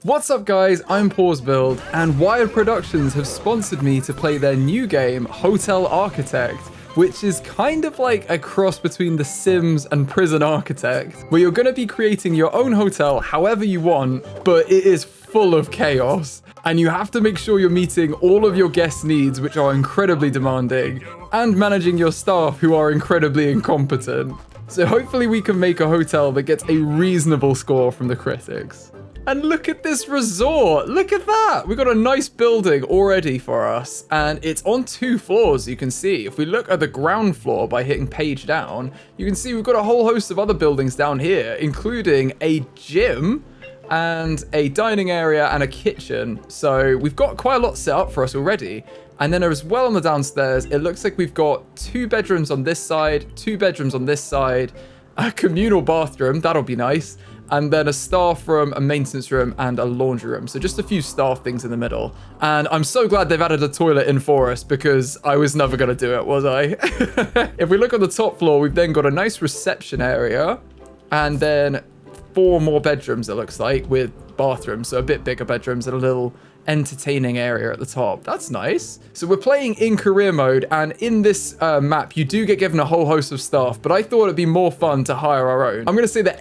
What's up guys, I'm Pawsbuild, and Wired Productions have sponsored me to play their new game, Hotel Architect, which is kind of like a cross between The Sims and Prison Architect, where you're going to be creating your own hotel however you want, but it is full of chaos. And you have to make sure you're meeting all of your guests' needs, which are incredibly demanding, and managing your staff who are incredibly incompetent. So hopefully we can make a hotel that gets a reasonable score from the critics. And look at this resort. Look at that. We've got a nice building already for us. And it's on 2 floors, you can see. If we look at the ground floor by hitting page down, you can see we've got a whole host of other buildings down here, including a gym and a dining area and a kitchen. So we've got quite a lot set up for us already. And then as well on the downstairs, it looks like we've got 2 bedrooms on this side, 2 bedrooms on this side, a communal bathroom, that'll be nice, and then a staff room, a maintenance room, and a laundry room. So just a few staff things in the middle. And I'm so glad they've added a toilet in for us because I was never going to do it, was I? If we look on the top floor, we've then got a nice reception area and then 4 more bedrooms, it looks like, with bathrooms. So a bit bigger bedrooms and a little entertaining area at the top. That's nice. So we're playing in career mode, and in this map you do get given a whole host of staff, but I thought it'd be more fun to hire our own. I'm gonna say that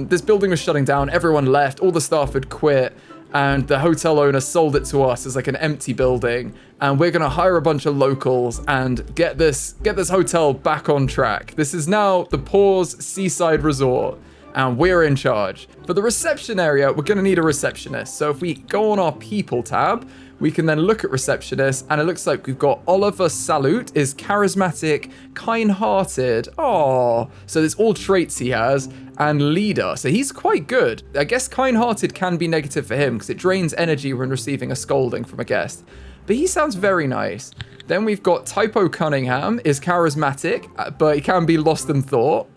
this building was shutting down, everyone left, all the staff had quit, and the hotel owner sold it to us as like an empty building, and we're gonna hire a bunch of locals and get this hotel back on track. This is now the Pawsbuild Seaside Resort, and we're in charge. For the reception area, we're gonna need a receptionist. So if we go on our people tab, we can then look at receptionists, and it looks like we've got Oliver Salute is charismatic, kind-hearted. Oh, so there's all traits he has, and leader. So he's quite good. I guess kind-hearted can be negative for him because it drains energy when receiving a scolding from a guest. But he sounds very nice. Then we've got Typo Cunningham is charismatic, but he can be lost in thought.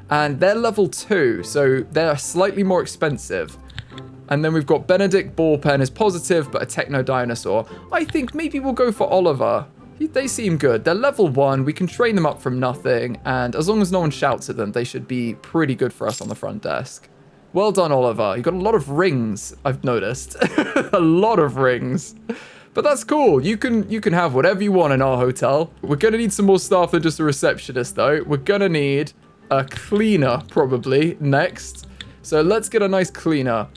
And they're level 2, so they're slightly more expensive. And then we've got Benedict Ballpen is positive, but a techno dinosaur. I think maybe we'll go for Oliver. They seem good. They're level 1. We can train them up from nothing. And as long as no one shouts at them, they should be pretty good for us on the front desk. Well done, Oliver. You've got a lot of rings, I've noticed. A lot of rings. But that's cool. You can have whatever you want in our hotel. We're going to need some more staff than just a receptionist, though. We're going to need a cleaner probably next. So let's get a nice cleaner.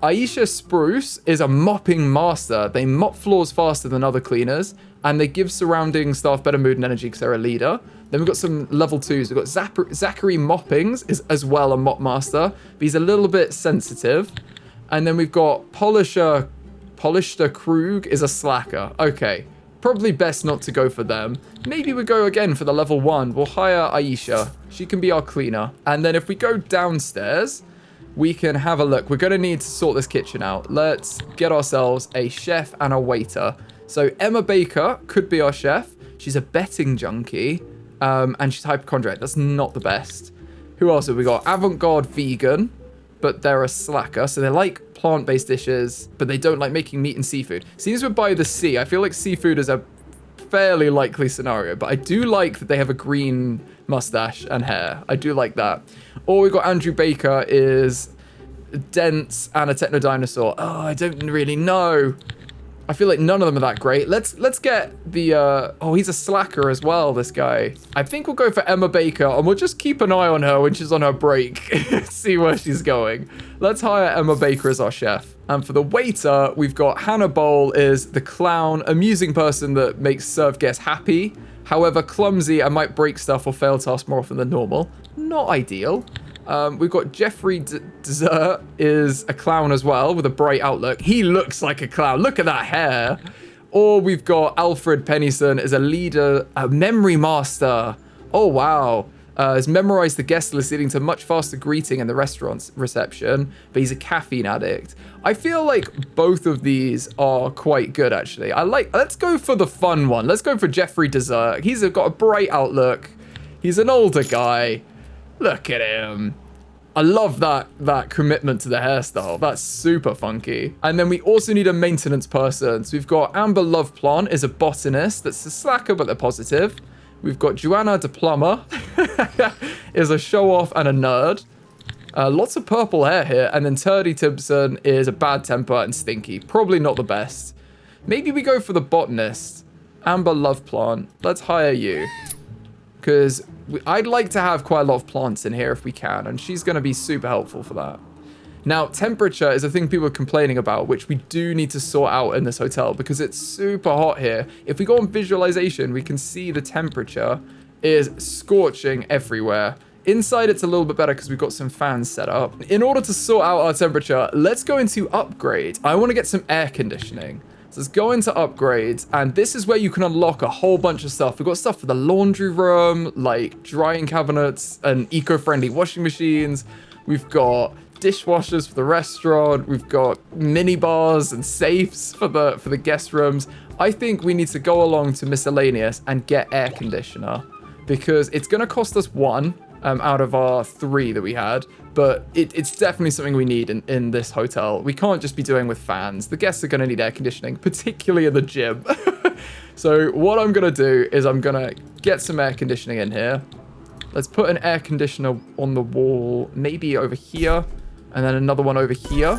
Aisha Spruce is a mopping master. They mop floors faster than other cleaners, and they give surrounding staff better mood and energy because they're a leader. Then we've got some level 2s. We've got Zachary Moppings is as well a mop master, but he's a little bit sensitive. And then we've got Polisher Krug is a slacker. Okay. Probably best not to go for them. Maybe we go again for the level 1. We'll hire Aisha. She can be our cleaner. And then if we go downstairs, we can have a look. We're going to need to sort this kitchen out. Let's get ourselves a chef and a waiter. So Emma Baker could be our chef. She's a betting junkie. And she's hypochondriac. That's not the best. Who else have we got? Avant-garde vegan, but they're a slacker. So they like plant-based dishes, but they don't like making meat and seafood. Seems we're by the sea. I feel like seafood is a fairly likely scenario, but I do like that they have a green mustache and hair. I do like that. Or we've got Andrew Baker is dense and a techno dinosaur. Oh, I don't really know. I feel like none of them are that great. Let's get the oh, he's a slacker as well, this guy. I think we'll go for Emma Baker, and we'll just keep an eye on her when she's on her break. See where she's going. Let's hire Emma Baker as our chef. And for the waiter, we've got Hannah Bowl is the clown, amusing person that makes served guests happy. However, clumsy and might break stuff or fail tasks more often than normal. Not ideal. We've got Jeffrey Dessert is a clown as well with a bright outlook. He looks like a clown. Look at that hair. Or we've got Alfred Pennison is a leader, a memory master. Oh, wow. Has memorized the guest list, leading to much faster greeting in the restaurant's reception, but he's a caffeine addict. I feel like both of these are quite good, actually. Let's go for the fun one. Let's go for Jeffrey Dessert. He's got a bright outlook. He's an older guy. Look at him. I love that commitment to the hairstyle. That's super funky. And then we also need a maintenance person. So we've got Amber Loveplant is a botanist. That's a slacker, but they're positive. We've got Joanna Diploma is a show-off and a nerd. Lots of purple hair here, and then Turdy Timpson is a bad temper and stinky. Probably not the best. Maybe we go for the botanist. Amber Love Plant. Let's hire you. Because I'd like to have quite a lot of plants in here if we can, and she's going to be super helpful for that. Now, temperature is a thing people are complaining about, which we do need to sort out in this hotel because it's super hot here. If we go on visualization, we can see the temperature is scorching everywhere. Inside, it's a little bit better because we've got some fans set up. In order to sort out our temperature, let's go into upgrade. I want to get some air conditioning. So let's go into upgrades, and this is where you can unlock a whole bunch of stuff. We've got stuff for the laundry room, like drying cabinets and eco-friendly washing machines. We've got dishwashers for the restaurant. We've got mini bars and safes for the guest rooms. I think we need to go along to miscellaneous and get air conditioner because it's going to cost us one out of our 3 that we had, but it's definitely something we need in this hotel. We can't just be doing with fans. The guests are going to need air conditioning, particularly in the gym. So what I'm going to do is I'm going to get some air conditioning in here. Let's put an air conditioner on the wall, maybe over here. And then another one over here.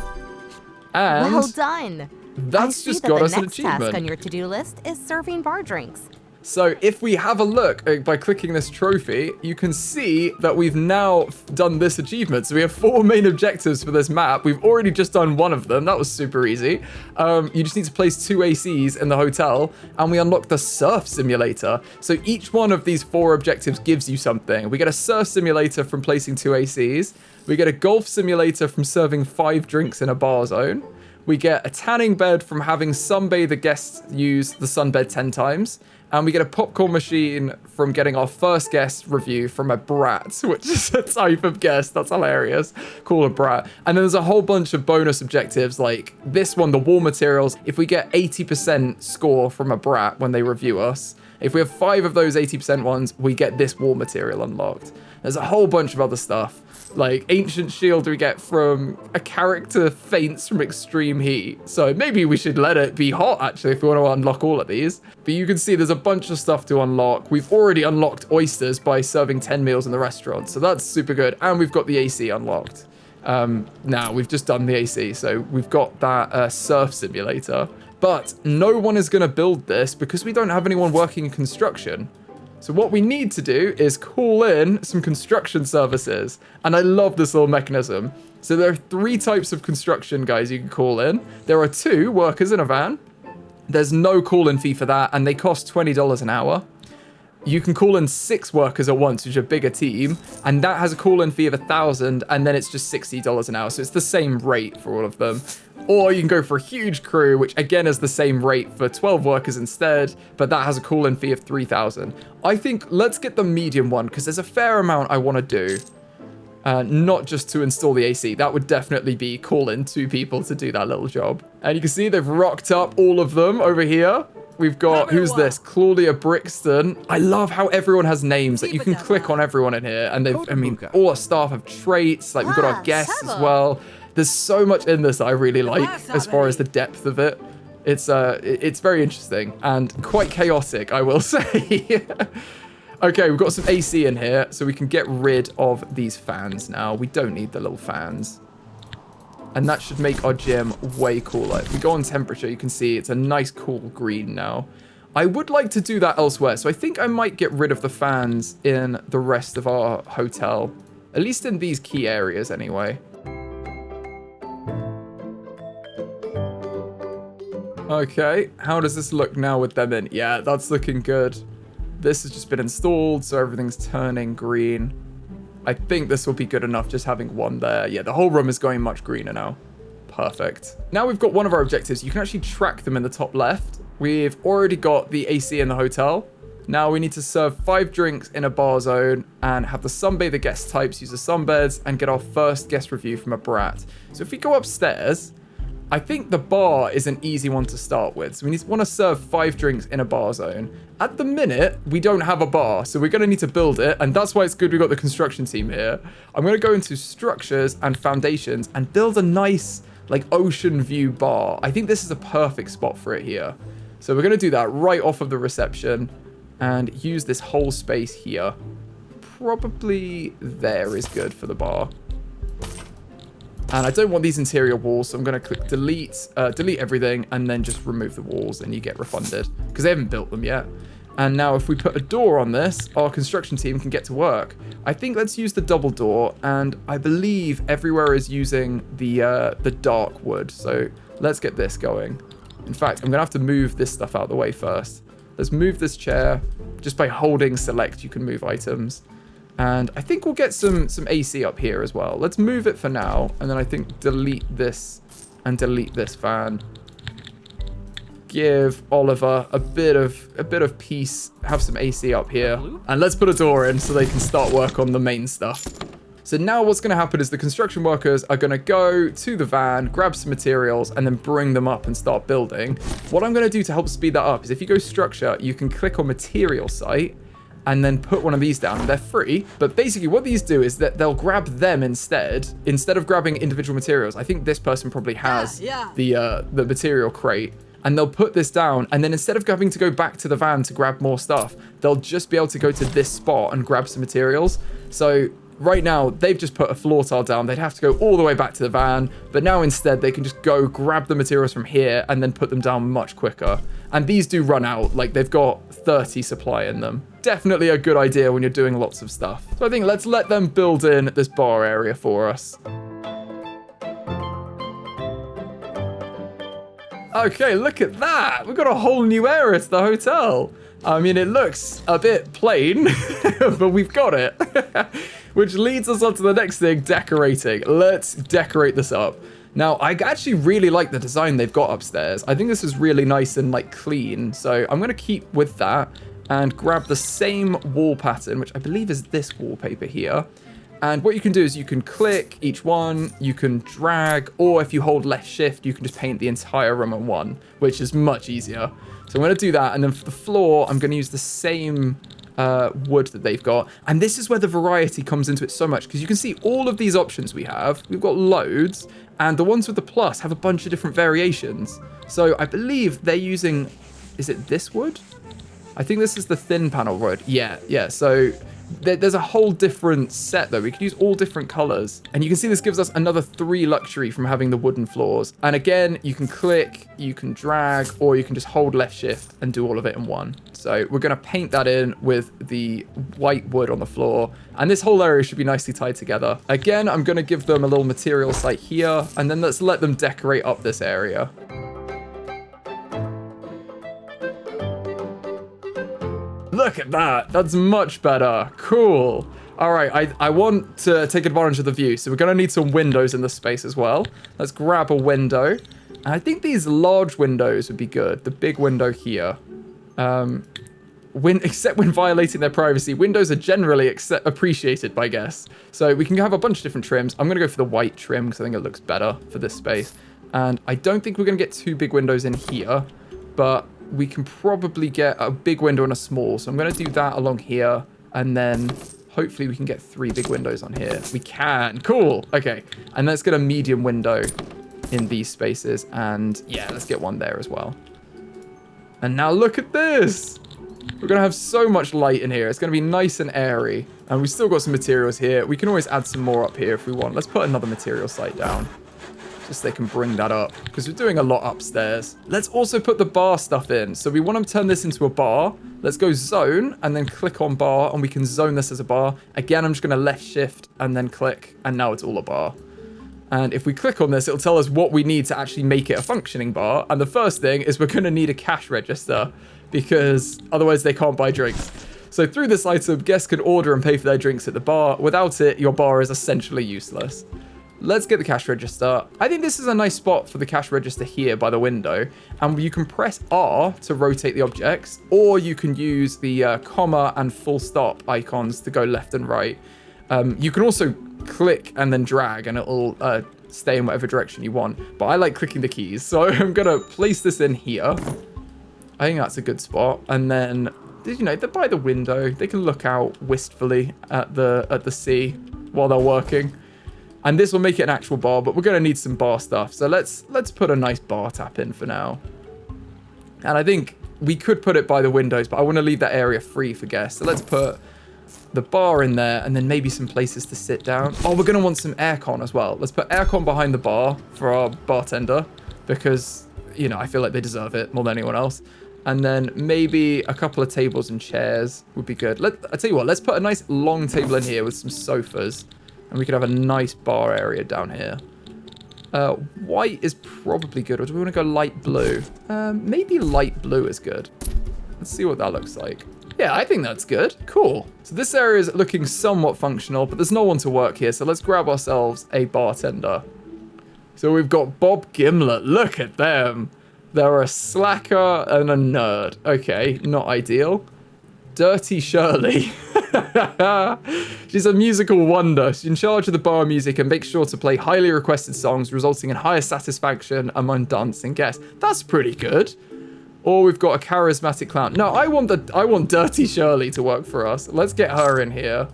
And well done. That's just got us an achievement. The next task on your to-do list is serving bar drinks. So if we have a look by clicking this trophy, you can see that we've now done this achievement. So we have 4 main objectives for this map. We've already just done one of them. That was super easy. You just need to place 2 ACs in the hotel, and we unlock the surf simulator. So each one of these 4 objectives gives you something. We get a surf simulator from placing 2 ACs. We get a golf simulator from serving 5 drinks in a bar zone. We get a tanning bed from having sunbather guests use the sunbed 10 times. And we get a popcorn machine from getting our first guest review from a brat, which is a type of guest. That's hilarious. Call a brat. And then there's a whole bunch of bonus objectives like this one, the wall materials. If we get 80% score from a brat when they review us, if we have 5 of those 80% ones, we get this wall material unlocked. There's a whole bunch of other stuff. Like ancient shield we get from a character faints from extreme heat. So maybe we should let it be hot actually if we want to unlock all of these. But you can see there's a bunch of stuff to unlock. We've already unlocked oysters by serving 10 meals in the restaurant. So that's super good. And we've got the AC unlocked. Now we've just done the AC. So we've got that surf simulator. But no one is going to build this because we don't have anyone working in construction. So what we need to do is call in some construction services. And I love this little mechanism. So there are 3 types of construction guys you can call in. There are 2 workers in a van. There's no call-in fee for that, and they cost $20 an hour. You can call in 6 workers at once, which is a bigger team, and that has a call-in fee of $1,000, and then it's just $60 an hour. So it's the same rate for all of them. Or you can go for a huge crew, which again is the same rate for 12 workers instead, but that has a call-in fee of $3,000. I think let's get the medium one, because there's a fair amount I want to do. Not just to install the AC. That would definitely be call in 2 people to do that little job. And you can see they've rocked up all of them over here. We've got, who's this? Claudia Brixton. I love how everyone has names. Like you can click on everyone in here and I mean, all our staff have traits. Like we've got our guests as well. There's so much in this that I really like as far as the depth of it. It's very interesting and quite chaotic, I will say. Okay, we've got some AC in here, so we can get rid of these fans now. We don't need the little fans. And that should make our gym way cooler. If we go on temperature, you can see it's a nice cool green now. I would like to do that elsewhere, so I think I might get rid of the fans in the rest of our hotel. At least in these key areas anyway. Okay, how does this look now with them in? Yeah, that's looking good. This has just been installed, so everything's turning green. I think this will be good enough just having one there. Yeah, the whole room is going much greener now. Perfect. Now we've got one of our objectives. You can actually track them in the top left. We've already got the AC in the hotel. Now we need to serve 5 drinks in a bar zone and have the sunbather guest types use the sunbeds and get our first guest review from a brat. So if we go upstairs, I think the bar is an easy one to start with. So we want to serve 5 drinks in a bar zone. At the minute, we don't have a bar, so we're going to need to build it. And that's why it's good we got the construction team here. I'm going to go into structures and foundations and build a nice, like, ocean view bar. I think this is a perfect spot for it here. So we're going to do that right off of the reception and use this whole space here. Probably there is good for the bar. And I don't want these interior walls, so I'm going to click delete, delete everything, and then just remove the walls, and you get refunded because they haven't built them yet. And now if we put a door on this, our construction team can get to work. I think let's use the double door, and I believe everywhere is using the dark wood. So let's get this going. In fact, I'm going to have to move this stuff out of the way first. Let's move this chair. Just by holding select, you can move items. And I think we'll get some AC up here as well. Let's move it for now, and then I think delete this and delete this fan. Give Oliver a bit of peace. Have some AC up here, and let's put a door in so they can start work on the main stuff. So now what's going to happen is the construction workers are going to go to the van, grab some materials, and then bring them up and start building. What I'm going to do to help speed that up is if you go structure, you can click on material site and then put one of these down. They're free, but basically what these do is that they'll grab them instead of grabbing individual materials. I think this person probably has the material crate. And they'll put this down, and then instead of having to go back to the van to grab more stuff, they'll just be able to go to this spot and grab some materials. So right now, they've just put a floor tile down. They'd have to go all the way back to the van, but now instead they can just go grab the materials from here and then put them down much quicker. And these do run out, like they've got 30 supply in them. Definitely a good idea when you're doing lots of stuff. So I think let's let them build in this bar area for us. Okay, look at that. We've got a whole new area to the hotel. I mean, it looks a bit plain, but we've got it. Which leads us on to the next thing, decorating. Let's decorate this up. Now, I actually really like the design they've got upstairs. I think this is really nice and like clean. So I'm going to keep with that and grab the same wall pattern, which I believe is this wallpaper here. And what you can do is you can click each one, you can drag, or if you hold left shift, you can just paint the entire room in one, which is much easier. So I'm going to do that. And then for the floor, I'm going to use the same wood that they've got. And this is where the variety comes into it so much, because you can see all of these options we have. We've got loads, and the ones with the plus have a bunch of different variations. So I believe they're using, is it this wood? I think this is the thin panel wood. Yeah. So there's a whole different set though. We can use all different colors, and you can see this gives us another 3 luxury from having the wooden floors. And again, you can click, you can drag, or you can just hold left shift and do all of it in one. So we're going to paint that in with the white wood on the floor, and this whole area should be nicely tied together. Again, I'm going to give them a little material site here, and then let's let them decorate up this area. Look at that. That's much better. Cool. All right, I want to take advantage of the view, so we're going to need some windows in this space as well. Let's grab a window. And I think these large windows would be good. The big window here. Except when violating their privacy, windows are generally appreciated by guests. So we can have a bunch of different trims. I'm going to go for the white trim because I think it looks better for this space. And I don't think we're going to get 2 big windows in here, but we can probably get a big window and a small. So I'm going to do that along here, and then hopefully we can get 3 big windows on here. We can. Cool. Okay. And let's get a medium window in these spaces. And yeah, let's get one there as well. And now look at this. We're going to have so much light in here. It's going to be nice and airy. And we've still got some materials here. We can always add some more up here if we want. Let's put another material site down, just so they can bring that up, because we're doing a lot upstairs. Let's also put the bar stuff in. So we want to turn this into a bar. Let's go zone and then click on bar, and we can zone this as a bar. Again, I'm just going to left shift and then click, and now it's all a bar. And if we click on this, it'll tell us what we need to actually make it a functioning bar. And the first thing is we're going to need a cash register, because otherwise they can't buy drinks. So through this item, guests can order and pay for their drinks at the bar. Without it, your bar is essentially useless. Let's get the cash register. I think this is a nice spot for the cash register here by the window. And you can press R to rotate the objects, or you can use the comma and full stop icons to go left and right. You can also click and then drag, and it'll stay in whatever direction you want. But I like clicking the keys, so I'm going to place this in here. I think that's a good spot. And then, you know, they're by the window. They can look out wistfully at the sea while they're working. And this will make it an actual bar, but we're going to need some bar stuff. So let's put a nice bar tap in for now. And I think we could put it by the windows, but I want to leave that area free for guests. So let's put the bar in there, and then maybe some places to sit down. Oh, we're going to want some aircon as well. Let's put aircon behind the bar for our bartender because, you know, I feel like they deserve it more than anyone else. And then maybe a couple of tables and chairs would be good. I'll tell you what, let's put a nice long table in here with some sofas, and we could have a nice bar area down here. White is probably good, or do we want to go light blue? Maybe light blue is good. Let's see what that looks like. Yeah, I think that's good. Cool. So this area is looking somewhat functional, but there's no one to work here. So let's grab ourselves a bartender. So we've got Bob Gimlet. Look at them. They're a slacker and a nerd. Okay, not ideal. Dirty Shirley. She's a musical wonder. She's in charge of the bar music and makes sure to play highly requested songs, resulting in higher satisfaction among dancing guests. That's pretty good. Or we've got a charismatic clown. No, I want Dirty Shirley to work for us. Let's get her in here.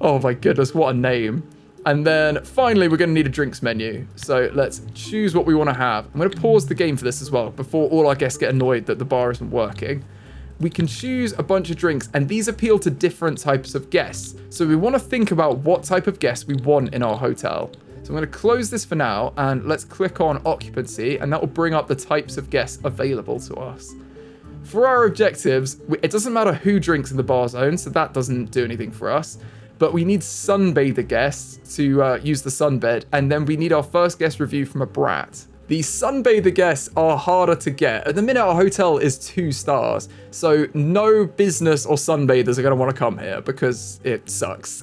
Oh my goodness, what a name. And then finally, we're going to need a drinks menu. So let's choose what we want to have. I'm going to pause the game for this as well before all our guests get annoyed that the bar isn't working. We can choose a bunch of drinks, and these appeal to different types of guests. So we want to think about what type of guests we want in our hotel. So I'm going to close this for now, and let's click on occupancy, and that will bring up the types of guests available to us. For our objectives, it doesn't matter who drinks in the bar zone, so that doesn't do anything for us. But we need sunbather guests to use the sunbed, and then we need our first guest review from a brat. These sunbather guests are harder to get. At the minute, our hotel is 2 stars, so no business or sunbathers are going to want to come here because it sucks.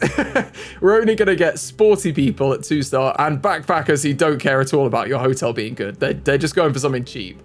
We're only going to get sporty people at 2-star and backpackers who don't care at all about your hotel being good. They're just going for something cheap.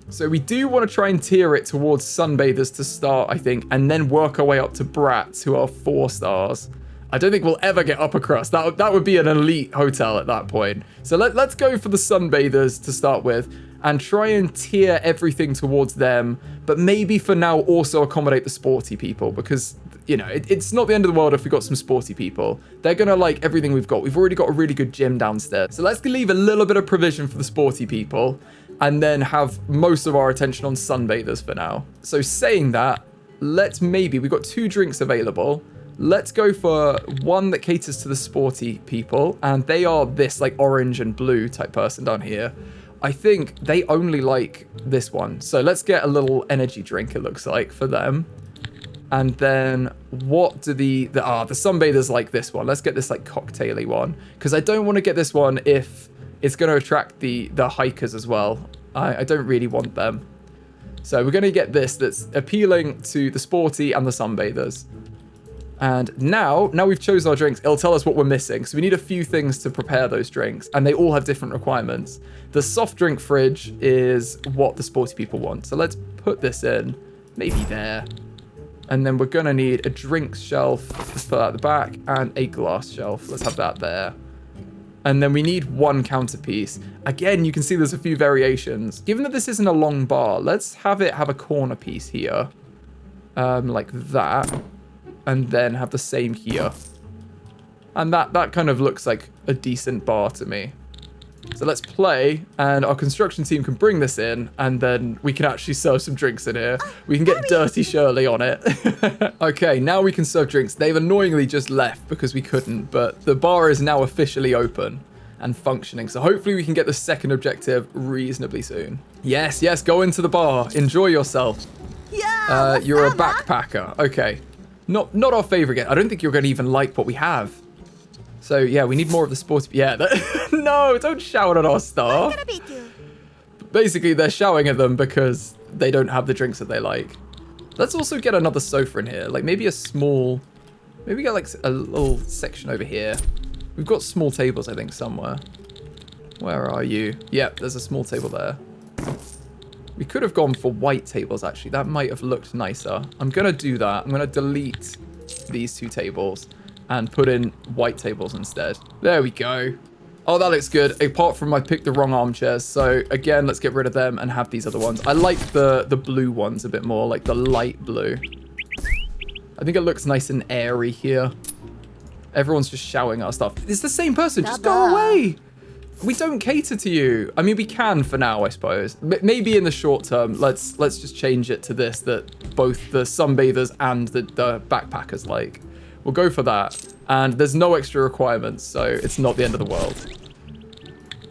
So we do want to try and tier it towards sunbathers to start, I think, and then work our way up to brats who are 4 stars. I don't think we'll ever get upper crust. That would be an elite hotel at that point. So let's go for the sunbathers to start with and try and tier everything towards them. But maybe for now also accommodate the sporty people because, you know, it's not the end of the world if we got some sporty people. They're going to like everything we've got. We've already got a really good gym downstairs. So let's leave a little bit of provision for the sporty people and then have most of our attention on sunbathers for now. So saying that, we've got 2 drinks available. Let's go for one that caters to the sporty people, and they are this like orange and blue type person down here. I think they only like this one. So let's get a little energy drink, it looks like, for them. And then what do the sunbathers like this one? Let's get this like cocktaily one, because I don't want to get this one if it's going to attract the hikers as well. I don't really want them. So we're going to get this that's appealing to the sporty and the sunbathers. And now we've chosen our drinks, it'll tell us what we're missing. So we need a few things to prepare those drinks, and they all have different requirements. The soft drink fridge is what the sporty people want. So let's put this in, maybe there. And then we're going to need a drinks shelf, let's put that at the back, and a glass shelf. Let's have that there. And then we need 1 counterpiece. Again, you can see there's a few variations. Given that this isn't a long bar, let's have it have a corner piece here. Like that. And then have the same here. And that kind of looks like a decent bar to me. So let's play, and our construction team can bring this in, and then we can actually serve some drinks in here. We can get Dirty Shirley on it. Okay, now we can serve drinks. They've annoyingly just left because we couldn't, but the bar is now officially open and functioning. So hopefully we can get the second objective reasonably soon. Yes, go into the bar. Enjoy yourself. Yeah. You're a backpacker. Okay. Not our favorite yet. I don't think you're going to even like what we have. So yeah, we need more of the sports. Yeah, no, don't shout at our staff. I'm gonna beat you. Basically, they're shouting at them because they don't have the drinks that they like. Let's also get another sofa in here. Like maybe maybe get like a little section over here. We've got small tables, I think, somewhere. Where are you? Yep, there's a small table there. We could have gone for white tables, actually. That might have looked nicer. I'm going to do that. I'm going to delete these 2 tables and put in white tables instead. There we go. Oh, that looks good. Apart from I picked the wrong armchairs. So again, let's get rid of them and have these other ones. I like the blue ones a bit more, like the light blue. I think it looks nice and airy here. Everyone's just shouting our stuff. It's the same person. Just go away. We don't cater to you. I mean, we can for now, I suppose. Maybe in the short term, let's just change it to this, that both the sunbathers and the backpackers like. We'll go for that. And there's no extra requirements, so it's not the end of the world.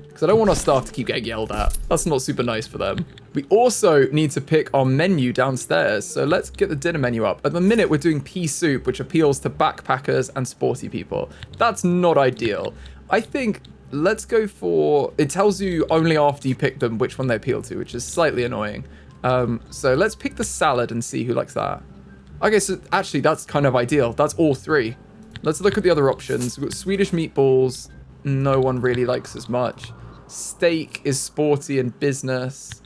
Because I don't want our staff to keep getting yelled at. That's not super nice for them. We also need to pick our menu downstairs, so let's get the dinner menu up. At the minute, we're doing pea soup, which appeals to backpackers and sporty people. That's not ideal. I think let's go for... It tells you only after you pick them which one they appeal to, which is slightly annoying. So let's pick the salad and see who likes that. Okay, so actually, that's kind of ideal. That's all three. Let's look at the other options. We've got Swedish meatballs. No one really likes as much. Steak is sporty and business.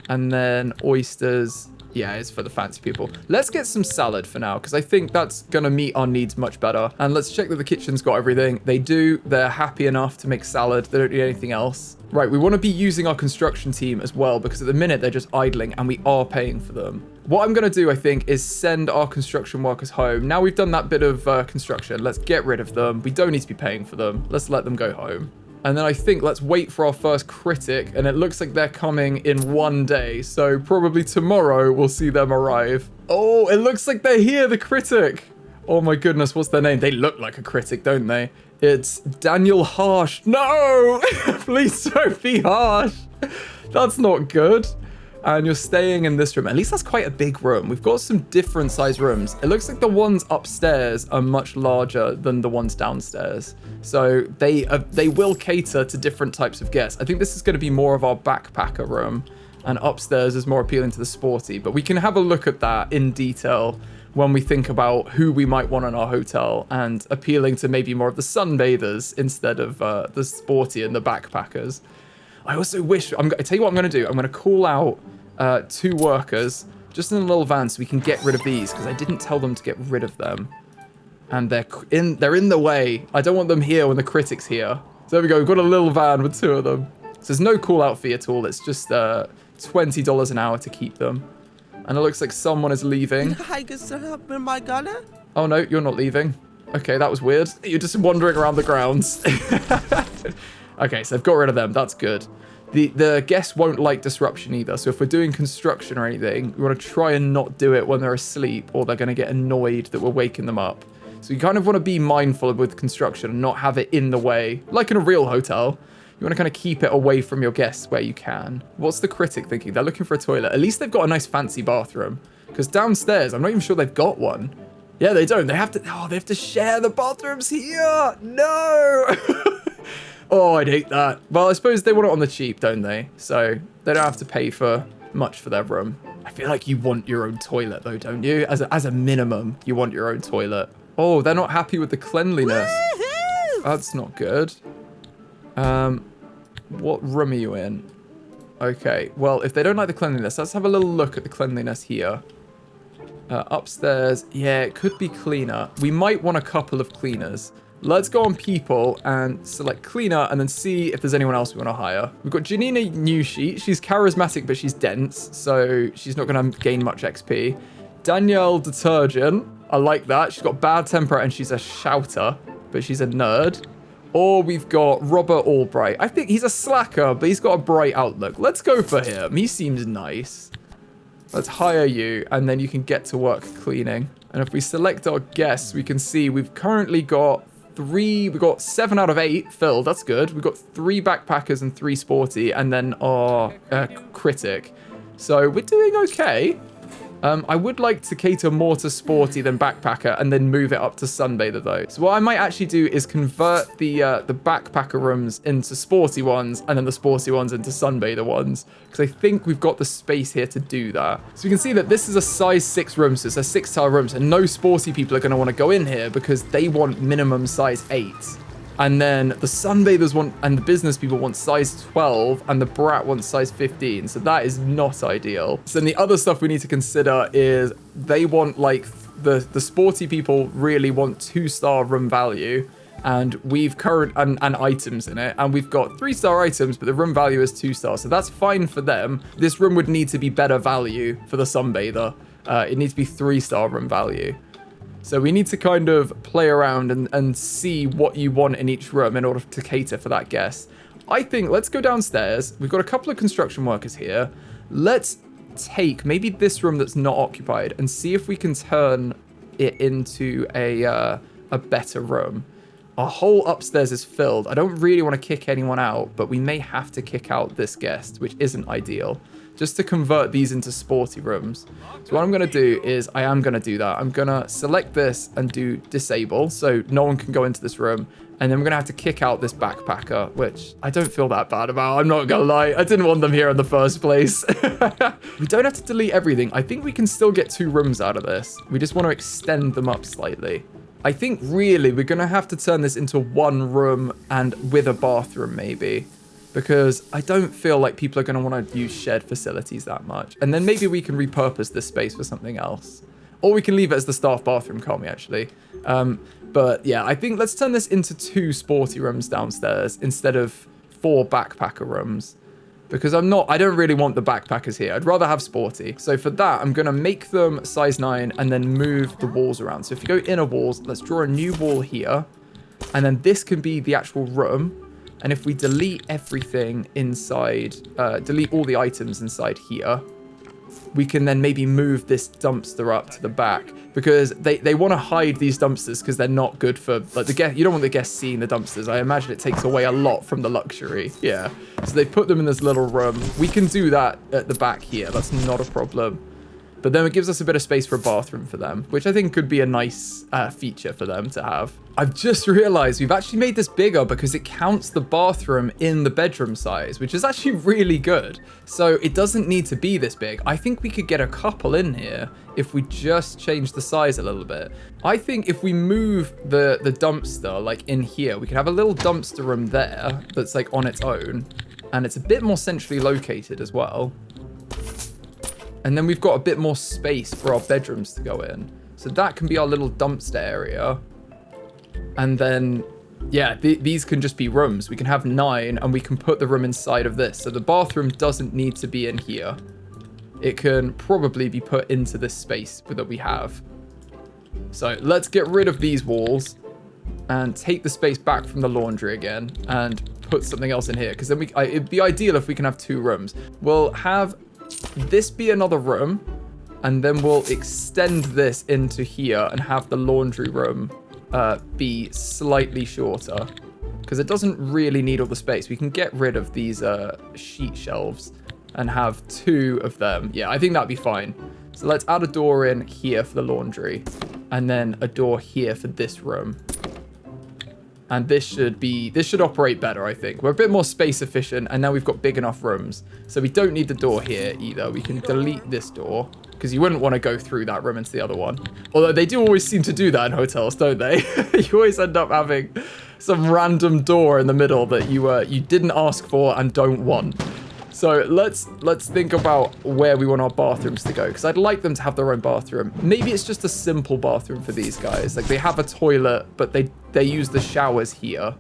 And then oysters, yeah, it's for the fancy people. Let's get some salad for now, because I think that's going to meet our needs much better. And let's check that the kitchen's got everything. They do. They're happy enough to make salad. They don't need anything else. Right, we want to be using our construction team as well, because at the minute they're just idling and we are paying for them. What I'm going to do, I think, is send our construction workers home. Now we've done that bit of construction, let's get rid of them. We don't need to be paying for them. Let's let them go home. And then I think let's wait for our first critic, and it looks like they're coming in 1 day. So probably tomorrow we'll see them arrive. Oh, it looks like they're here, the critic. Oh my goodness, what's their name? They look like a critic, don't they? It's Daniel Harsh. No, please don't be harsh. That's not good. And you're staying in this room. At least that's quite a big room. We've got some different size rooms. It looks like the ones upstairs are much larger than the ones downstairs. So they will cater to different types of guests. I think this is going to be more of our backpacker room. And upstairs is more appealing to the sporty. But we can have a look at that in detail when we think about who we might want in our hotel. And appealing to maybe more of the sunbathers instead of the sporty and the backpackers. I also wish... I tell you what I'm going to do. I'm going to call out 2 workers just in a little van so we can get rid of these, because I didn't tell them to get rid of them. And they're in the way. I don't want them here when the critic's here. So there we go. We've got a little van with 2 of them. So there's no call out fee at all. It's just $20 an hour to keep them. And it looks like someone is leaving. Oh, no, you're not leaving. Okay, that was weird. You're just wandering around the grounds. Okay, so I've got rid of them. That's good. The guests won't like disruption either. So if we're doing construction or anything, we want to try and not do it when they're asleep, or they're going to get annoyed that we're waking them up. So you kind of want to be mindful with construction and not have it in the way, like in a real hotel. You want to kind of keep it away from your guests where you can. What's the critic thinking? They're looking for a toilet. At least they've got a nice fancy bathroom. Because downstairs, I'm not even sure they've got one. Yeah, they don't. They have to share the bathrooms here. No. Oh, I'd hate that. Well, I suppose they want it on the cheap, don't they? So they don't have to pay for much for their room. I feel like you want your own toilet, though, don't you? As a minimum, you want your own toilet. Oh, they're not happy with the cleanliness. That's not good. What room are you in? Okay, well, if they don't like the cleanliness, let's have a little look at the cleanliness here. Upstairs, yeah, it could be cleaner. We might want a couple of cleaners. Let's go on people and select cleaner and then see if there's anyone else we want to hire. We've got Janina Newsheet. She's charismatic, but she's dense, so she's not going to gain much XP. Danielle Detergent. I like that. She's got bad temper and she's a shouter, but she's a nerd. Or we've got Robert Albright. I think he's a slacker, but he's got a bright outlook. Let's go for him. He seems nice. Let's hire you, and then you can get to work cleaning. And if we select our guests, we can see we've currently got 3, we've got 7 out of 8 filled. That's good. We've got 3 backpackers and 3 sporty, and then our critic. So we're doing okay. I would like to cater more to sporty than backpacker and then move it up to sunbather though. So what I might actually do is convert the backpacker rooms into sporty ones and then the sporty ones into sunbather ones, because I think we've got the space here to do that. So you can see that this is a size 6 room, so it's a 6-star room, so no sporty people are going to want to go in here because they want minimum size 8. And then the sunbathers want, and the business people want size 12, and the brat wants size 15. So that is not ideal. So then the other stuff we need to consider is they want, like, the sporty people really want 2-star room value. And we've and items in it. And we've got 3-star items, but the room value is 2 stars. So that's fine for them. This room would need to be better value for the sunbather. It needs to be 3-star room value. So we need to kind of play around and see what you want in each room in order to cater for that guest. I think let's go downstairs. We've got a couple of construction workers here. Let's take maybe this room that's not occupied and see if we can turn it into a better room. Our whole upstairs is filled. I don't really want to kick anyone out, but we may have to kick out this guest, which isn't ideal, just to convert these into sporty rooms. So what I'm going to do is I am going to do that. I'm going to select this and do disable so no one can go into this room. And then we're going to have to kick out this backpacker, which I don't feel that bad about. I'm not going to lie. I didn't want them here in the first place. We don't have to delete everything. I think we can still get 2 rooms out of this. We just want to extend them up slightly. I think really we're going to have to turn this into 1 room and with a bathroom maybe, because I don't feel like people are going to want to use shared facilities that much. And then maybe we can repurpose this space for something else. Or we can leave it as the staff bathroom, can't we, actually? But yeah, I think let's turn this into 2 sporty rooms downstairs instead of 4 backpacker rooms. Because I don't really want the backpackers here. I'd rather have sporty. So for that, I'm going to make them size 9 and then move the walls around. So if you go inner walls, let's draw a new wall here. And then this can be the actual room. And if we delete everything inside, delete all the items inside here, we can then maybe move this dumpster up to the back, because they want to hide these dumpsters because they're not good for like the guest. You don't want the guests seeing the dumpsters. I imagine it takes away a lot from the luxury. Yeah. So they put them in this little room. We can do that at the back here. That's not a problem. But then it gives us a bit of space for a bathroom for them, which I think could be a nice feature for them to have. I've just realized we've actually made this bigger because it counts the bathroom in the bedroom size, which is actually really good. So it doesn't need to be this big. I think we could get a couple in here if we just change the size a little bit. I think if we move the dumpster like in here, we could have a little dumpster room there that's like on its own. And it's a bit more centrally located as well. And then we've got a bit more space for our bedrooms to go in. So that can be our little dumpster area. And then, yeah, these can just be rooms. We can have 9 and we can put the room inside of this. So the bathroom doesn't need to be in here. It can probably be put into this space that we have. So let's get rid of these walls and take the space back from the laundry again and put something else in here. Because then it'd be ideal if we can have 2 rooms. We'll have this be another room, and then we'll extend this into here and have the laundry room be slightly shorter, because it doesn't really need all the space. We can get rid of these sheet shelves and have 2 of them. Yeah, I think that'd be fine. So let's add a door in here for the laundry, and then a door here for this room. And this should operate better, I think. We're a bit more space efficient, and now we've got big enough rooms. So we don't need the door here either. We can delete this door, because you wouldn't want to go through that room into the other one. Although they do always seem to do that in hotels, don't they? You always end up having some random door in the middle that you didn't ask for and don't want. So let's think about where we want our bathrooms to go, because I'd like them to have their own bathroom. Maybe it's just a simple bathroom for these guys. Like they have a toilet, but they use the showers here.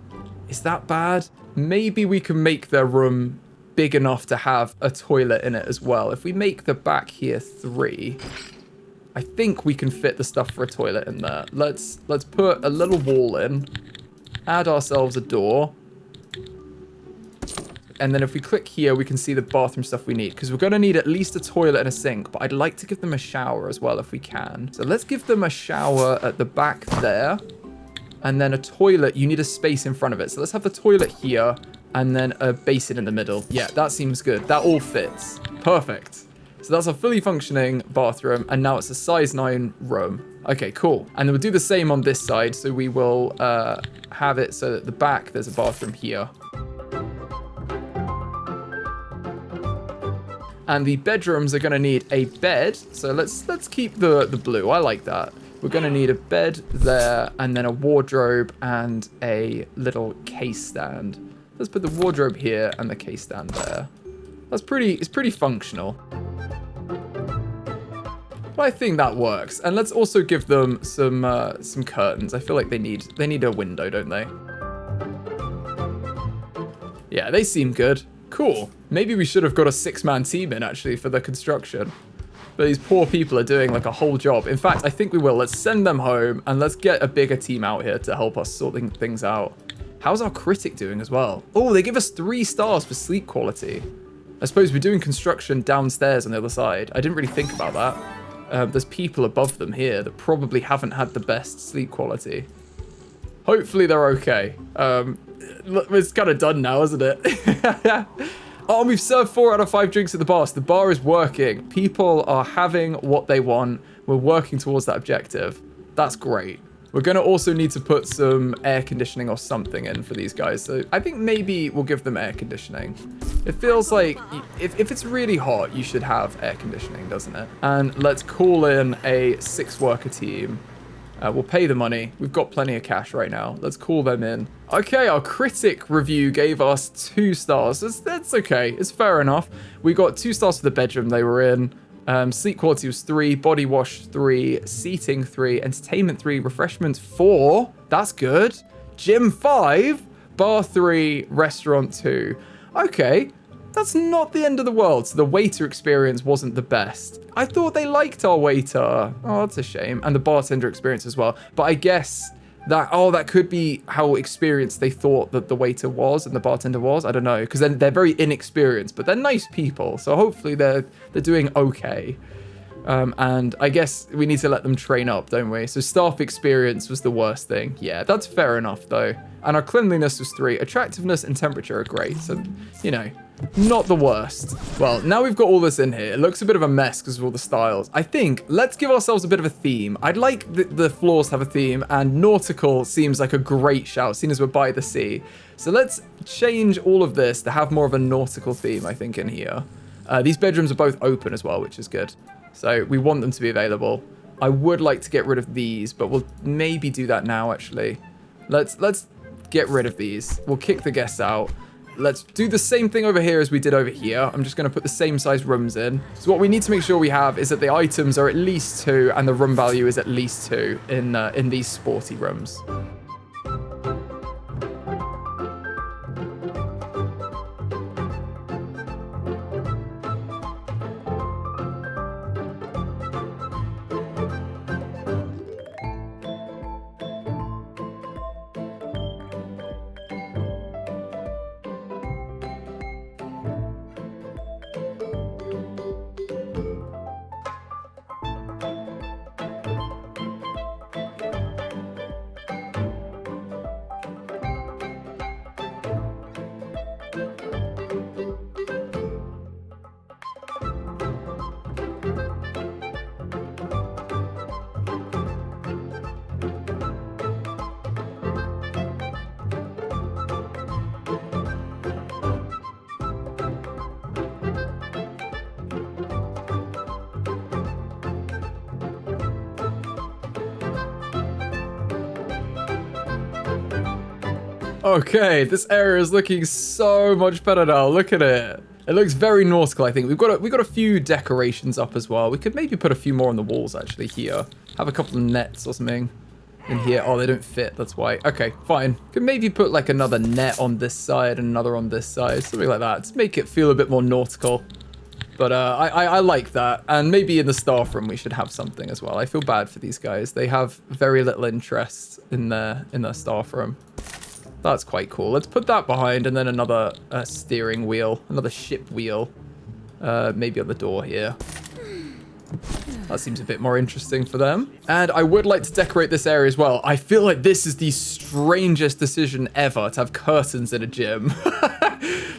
Is that bad? Maybe we can make their room big enough to have a toilet in it as well. If we make the back here 3, I think we can fit the stuff for a toilet in there. Let's put a little wall in, add ourselves a door. And then if we click here, we can see the bathroom stuff we need, because we're going to need at least a toilet and a sink, but I'd like to give them a shower as well if we can. So let's give them a shower at the back there, and then a toilet. You need a space in front of it. So let's have the toilet here and then a basin in the middle. Yeah, that seems good. That all fits. Perfect. So that's a fully functioning bathroom, and now it's a size 9 room. Okay, cool. And then we'll do the same on this side. So we will have it so that at the back, there's a bathroom here. And the bedrooms are going to need a bed. So let's keep the blue. I like that. We're going to need a bed there, and then a wardrobe and a little case stand. Let's put the wardrobe here and the case stand there. It's pretty functional. But I think that works. And let's also give them some curtains. I feel like they need a window, don't they? Yeah, they seem good. Cool. Maybe we should have got a 6-man team in, actually, for the construction. But these poor people are doing, like, a whole job. In fact, I think we will. Let's send them home, and let's get a bigger team out here to help us sort things out. How's our Critic doing as well? Oh, they give us 3 stars for sleep quality. I suppose we're doing construction downstairs on the other side. I didn't really think about that. There's people above them here that probably haven't had the best sleep quality. Hopefully they're okay. It's kind of done now, isn't it? Oh, we've served 4 out of 5 drinks at the bar, so the bar is working. People are having what they want. We're working towards that objective. That's great. We're going to also need to put some air conditioning or something in for these guys. So I think maybe we'll give them air conditioning. It feels like if it's really hot, you should have air conditioning, doesn't it? And let's call in a 6-worker team. We'll pay the money. We've got plenty of cash right now. Let's call them in. Okay, our Critic review gave us 2 stars. That's okay. It's fair enough. We got 2 stars for the bedroom they were in. Sleep quality was 3, body wash 3, seating 3, entertainment 3, refreshments 4. That's good. Gym 5, bar 3, restaurant 2. Okay, that's not the end of the world. So the waiter experience wasn't the best. I thought they liked our waiter. Oh, that's a shame. And the bartender experience as well. But I guess that could be how experienced they thought that the waiter was and the bartender was. I don't know, because then they're very inexperienced, but they're nice people. So hopefully they're doing okay. And I guess we need to let them train up, don't we? So staff experience was the worst thing. Yeah, that's fair enough though. And our cleanliness was 3. Attractiveness and temperature are great. So, you know, not the worst. Well, now we've got all this in here. It looks a bit of a mess because of all the styles. I think let's give ourselves a bit of a theme. I'd like the floors to have a theme, and nautical seems like a great shout, seeing as we're by the sea. So let's change all of this to have more of a nautical theme, I think, in here. These bedrooms are both open as well, which is good. So we want them to be available. I would like to get rid of these, but we'll maybe do that now, actually. Let's get rid of these. We'll kick the guests out. Let's do the same thing over here as we did over here. I'm just going to put the same size rooms in. So what we need to make sure we have is that the items are at least 2 and the room value is at least 2 in these sporty rooms. Okay, this area is looking so much better now. Look at it. It looks very nautical, I think. We've got a few decorations up as well. We could maybe put a few more on the walls, actually, here. Have a couple of nets or something in here. Oh, they don't fit. That's why. Okay, fine. Could maybe put, like, another net on this side and another on this side. Something like that to make it feel a bit more nautical. But I like that. And maybe in the staff room, we should have something as well. I feel bad for these guys. They have very little interest in their staff room. That's quite cool. Let's put that behind and then another steering wheel, another ship wheel, maybe on the door here. That seems a bit more interesting for them. And I would like to decorate this area as well. I feel like this is the strangest decision ever to have curtains in a gym.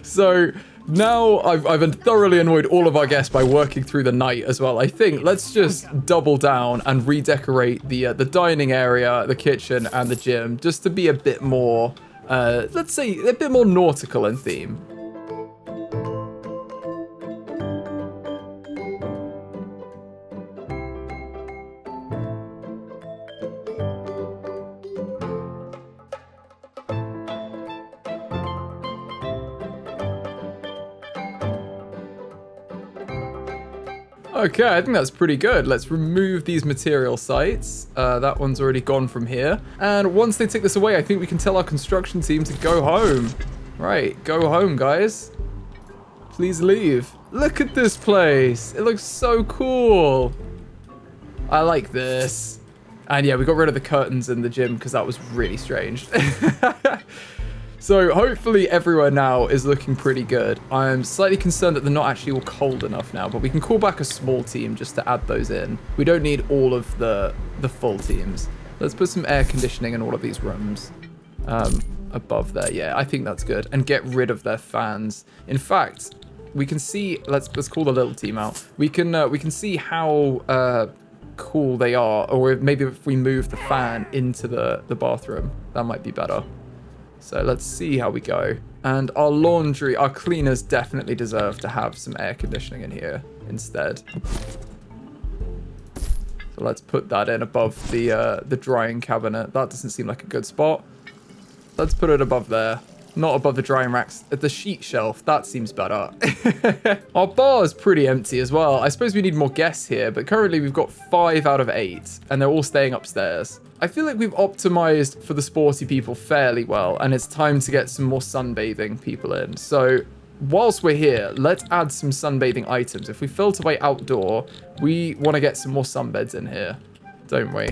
So now I've thoroughly annoyed all of our guests by working through the night as well. I think let's just double down and redecorate the dining area, the kitchen, and the gym just to be a bit more, let's say, a bit more nautical in theme. Okay, I think that's pretty good. Let's remove these material sites. That one's already gone from here. And once they take this away, I think we can tell our construction team to go home. Right, go home, guys. Please leave. Look at this place. It looks so cool. I like this. And yeah, we got rid of the curtains in the gym because that was really strange. So hopefully everywhere now is looking pretty good. I'm slightly concerned that they're not actually all cold enough now, but we can call back a small team just to add those in. We don't need all of the full teams. Let's put some air conditioning in all of these rooms. Above there, yeah, I think that's good. And get rid of their fans. In fact, we can see, let's call the little team out. We can see how cool they are, or maybe if we move the fan into the bathroom, that might be better. So let's see how we go. And our laundry, our cleaners definitely deserve to have some air conditioning in here instead. So let's put that in above the drying cabinet. That doesn't seem like a good spot. Let's put it above there. Not above the drying racks. At the sheet shelf, that seems better. Our bar is pretty empty as well. I suppose we need more guests here, but currently we've got 5 out of 8, and they're all staying upstairs. I feel like we've optimized for the sporty people fairly well, and it's time to get some more sunbathing people in. So whilst we're here, let's add some sunbathing items. If we filter by outdoor, we want to get some more sunbeds in here, don't we?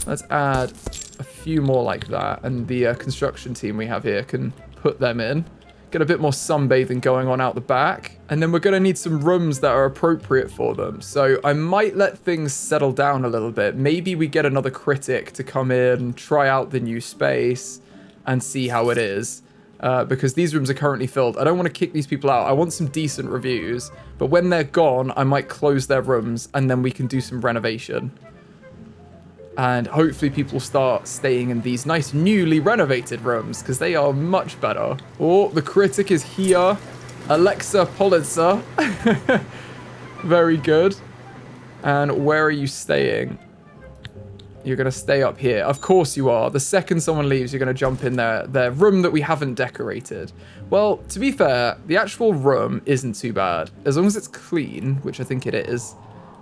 Let's add a few more like that, and the construction team we have here can put them in. Get a bit more sunbathing going on out the back. And then we're going to need some rooms that are appropriate for them. So I might let things settle down a little bit. Maybe we get another critic to come in, try out the new space, and see how it is. Because these rooms are currently filled. I don't want to kick these people out. I want some decent reviews. But when they're gone, I might close their rooms, and then we can do some renovation. And hopefully people start staying in these nice newly renovated rooms, because they are much better. Oh, the critic is here. Alexa Politzer. Very good. And where are you staying? You're going to stay up here. Of course you are. The second someone leaves, you're going to jump in their room that we haven't decorated. Well, to be fair, the actual room isn't too bad. As long as it's clean, which I think it is.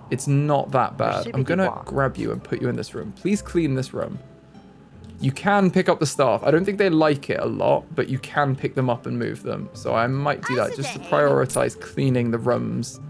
It's not that bad. I'm going to grab you and put you in this room. Please clean this room. You can pick up the staff. I don't think they like it a lot, but you can pick them up and move them. So I might do that just to prioritize cleaning the rooms,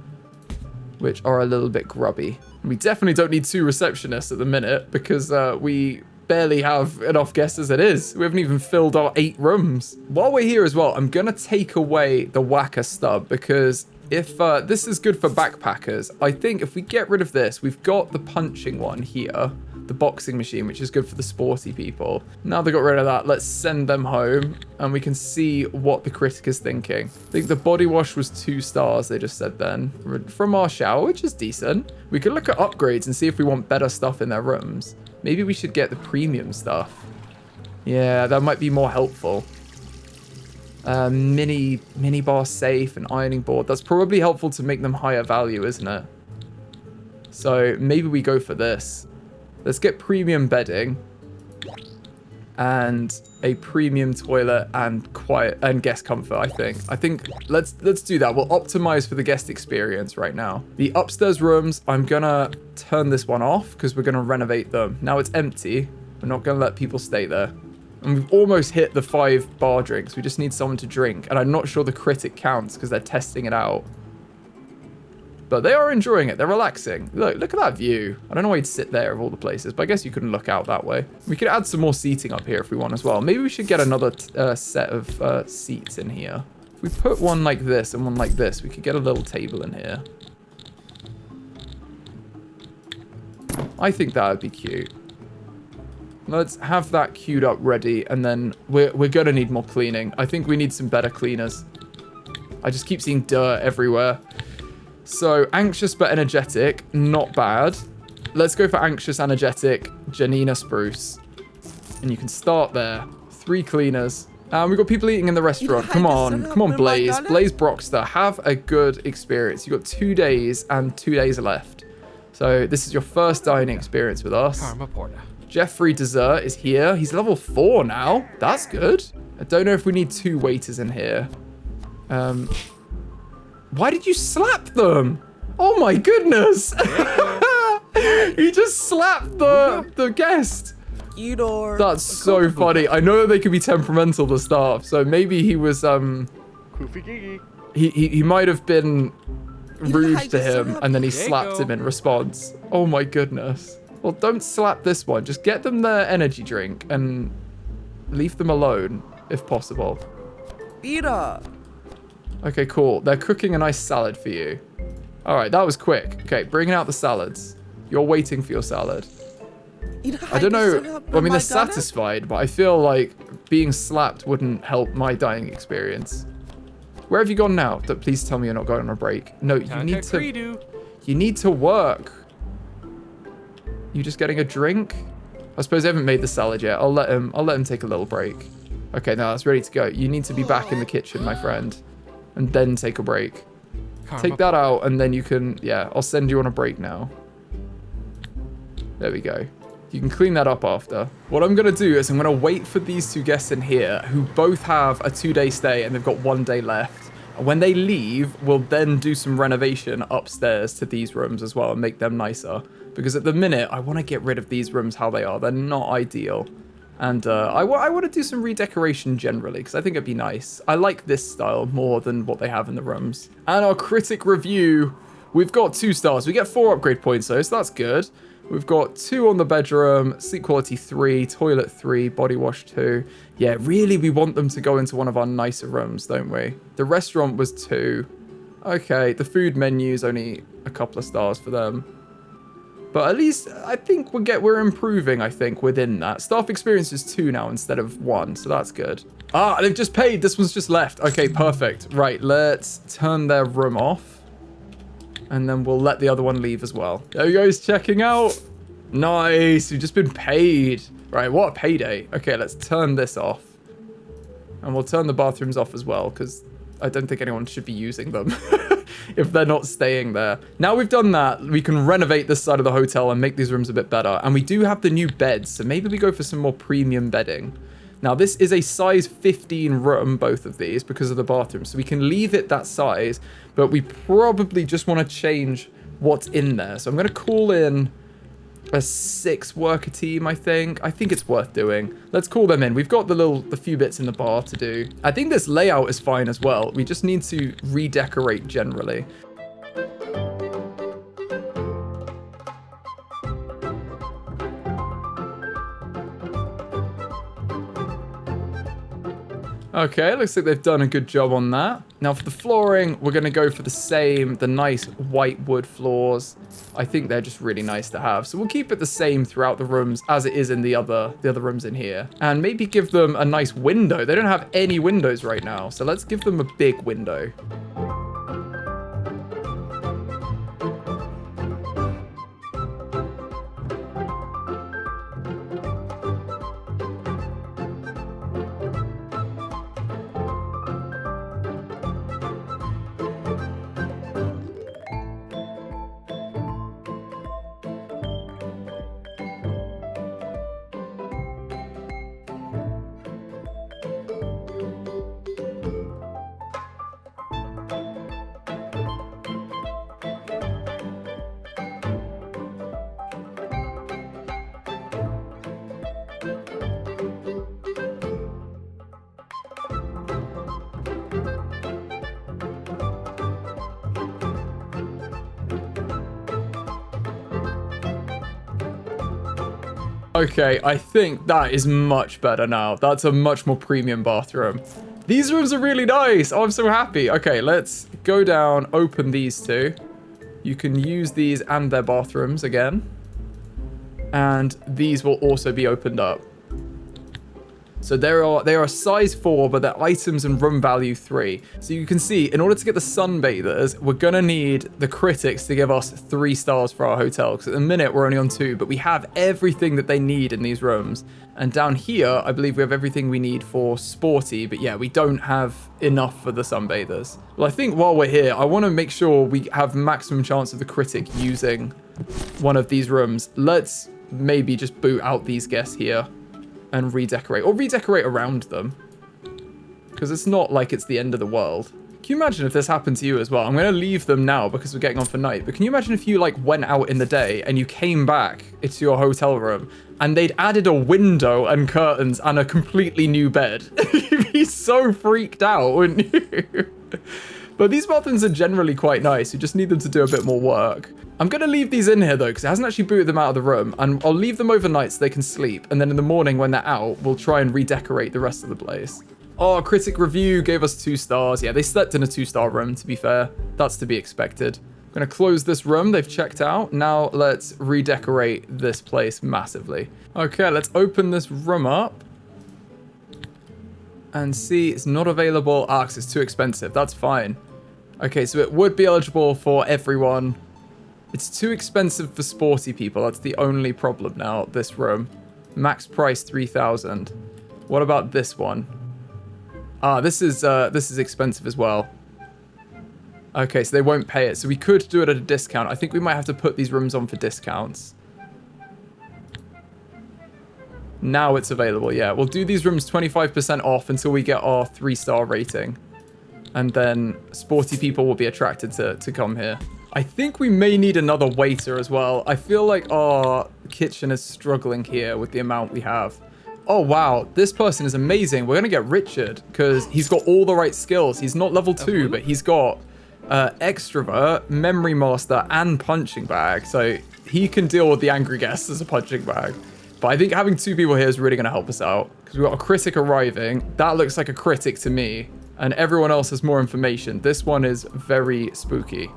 which are a little bit grubby. We definitely don't need 2 receptionists at the minute because we barely have enough guests as it is. We haven't even filled our 8 rooms. While we're here as well, I'm going to take away the whacker stub because if this is good for backpackers, I think if we get rid of this, we've got the punching one here, the boxing machine, which is good for the sporty people. Now they got rid of that, let's send them home and we can see what the critic is thinking. I think the body wash was 2 stars, they just said then, from our shower, which is decent. We could look at upgrades and see if we want better stuff in their rooms. Maybe we should get the premium stuff. Yeah, that might be more helpful. Mini bar safe and ironing board. That's probably helpful to make them higher value, isn't it? So maybe we go for this. Let's get premium bedding and a premium toilet and quiet and guest comfort. I think let's do that. We'll optimize for the guest experience right now. The upstairs rooms, I'm gonna turn this one off because we're gonna renovate them. Now it's empty. We're not gonna let people stay there. And we've almost hit the 5 bar drinks. We just need someone to drink. And I'm not sure the critic counts because they're testing it out. But they are enjoying it. They're relaxing. Look at that view. I don't know why you'd sit there of all the places, but I guess you couldn't look out that way. We could add some more seating up here if we want as well. Maybe we should get another set of seats in here. If we put one like this and one like this, we could get a little table in here. I think that would be cute. Let's have that queued up ready, and then we're going to need more cleaning. I think we need some better cleaners. I just keep seeing dirt everywhere. So, anxious but energetic, not bad. Let's go for anxious, energetic, Janina Spruce. And you can start there. 3 cleaners. And we've got people eating in the restaurant. Come on, Blaze. Blaze Brockster, have a good experience. You've got 2 days and 2 days left. So, this is your first dining experience with us. Jeffrey Dessert is here. He's level 4 now. That's good. I don't know if we need 2 waiters in here. Why did you slap them? Oh my goodness. He just slapped the guest. That's so funny. I know that they can be temperamental, the staff. So maybe he was, he might have been rude to him and then he slapped him in response. Oh my goodness. Well, don't slap this one. Just get them their energy drink and leave them alone. if possible. Pita. Okay, cool. They're cooking a nice salad for you. All right, that was quick. Okay, bringing out the salads. You're waiting for your salad. I don't know. Well, I mean, they're satisfied, but I feel like being slapped wouldn't help my dining experience. Where have you gone now? Please tell me you're not going on a break. No, you need to. You need to work. You just getting a drink? I suppose they haven't made the salad yet. I'll let him take a little break. Okay, now that's ready to go. You need to be back in the kitchen, my friend, and then take a break. Take that out, and then you can. Yeah, I'll send you on a break now. There we go. You can clean that up after. What I'm going to do is I'm going to wait for these two guests in here who both have a 2-day stay and they've got 1 day left. And when they leave, we'll then do some renovation upstairs to these rooms as well and make them nicer. Because at the minute, I want to get rid of these rooms how they are. They're not ideal. And I want to do some redecoration generally because I think it'd be nice. I like this style more than what they have in the rooms. And our critic review, we've got 2 stars. We get 4 upgrade points though, so that's good. We've got 2 on the bedroom, sleep quality 3, toilet 3, body wash 2. Yeah, really, we want them to go into one of our nicer rooms, don't we? The restaurant was 2. Okay, the food menu's only a couple of stars for them. But at least, I think we're improving, I think, within that. Staff experience is 2 now instead of 1, so that's good. Ah, they've just paid. This one's just left. Okay, perfect. Right, let's turn their room off. And then we'll let the other one leave as well. There you guys checking out. Nice. We've just been paid. Right, what a payday. Okay, let's turn this off. And we'll turn the bathrooms off as well, because I don't think anyone should be using them if they're not staying there. Now we've done that, we can renovate this side of the hotel and make these rooms a bit better. And we do have the new beds, so maybe we go for some more premium bedding. Now, this is a size 15 room, both of these, because of the bathroom. So we can leave it that size, but we probably just want to change what's in there. So I'm going to call in a 6-worker team, I think. I think it's worth doing. Let's call them in. We've got the few bits in the bar to do. I think this layout is fine as well. We just need to redecorate generally. Okay, looks like they've done a good job on that. Now for the flooring, we're going to go for the nice white wood floors. I think they're just really nice to have. So we'll keep it the same throughout the rooms as it is in the other rooms in here. And maybe give them a nice window. They don't have any windows right now. So let's give them a big window. Okay, I think that is much better now. That's a much more premium bathroom. These rooms are really nice. Oh, I'm so happy. Okay, let's go down, open these 2. You can use these and their bathrooms again. And these will also be opened up. So they are size 4, but they're items and room value 3. So you can see, in order to get the sunbathers, we're going to need the critics to give us 3 stars for our hotel. Because at the minute, we're only on 2, but we have everything that they need in these rooms. And down here, I believe we have everything we need for sporty. But yeah, we don't have enough for the sunbathers. Well, I think while we're here, I want to make sure we have maximum chance of the critic using one of these rooms. Let's maybe just boot out these guests here and redecorate, or redecorate around them, because it's not like it's the end of the world. Can you imagine if this happened to you as well? I'm going to leave them now because we're getting on for night, but can you imagine if you like went out in the day and you came back into your hotel room and they'd added a window and curtains and a completely new bed? You'd be so freaked out, wouldn't you? But these bathrooms are generally quite nice. You just need them to do a bit more work. I'm going to leave these in here, though, because it hasn't actually booted them out of the room. And I'll leave them overnight so they can sleep. And then in the morning when they're out, we'll try and redecorate the rest of the place. Oh, Critic Review gave us 2 stars. Yeah, they slept in a 2-star room, to be fair. That's to be expected. I'm going to close this room. They've checked out. Now let's redecorate this place massively. Okay, let's open this room up. And see, it's not available. Ah, 'cause it's too expensive. That's fine. Okay, so it would be eligible for everyone. It's too expensive for sporty people. That's the only problem now, this room. Max price 3,000. What about this one? Ah, this is expensive as well. Okay, so they won't pay it. So we could do it at a discount. I think we might have to put these rooms on for discounts. Now it's available, yeah. We'll do these rooms 25% off until we get our 3-star rating. And then sporty people will be attracted to come here. I think we may need another waiter as well. I feel like our kitchen is struggling here with the amount we have. Oh, wow. This person is amazing. We're going to get Richard because he's got all the right skills. He's not level 2, but he's got extrovert, memory master, and punching bag. So he can deal with the angry guests as a punching bag. But I think having 2 people here is really going to help us out because we've got a critic arriving. That looks like a critic to me. And everyone else has more information. This one is very spooky.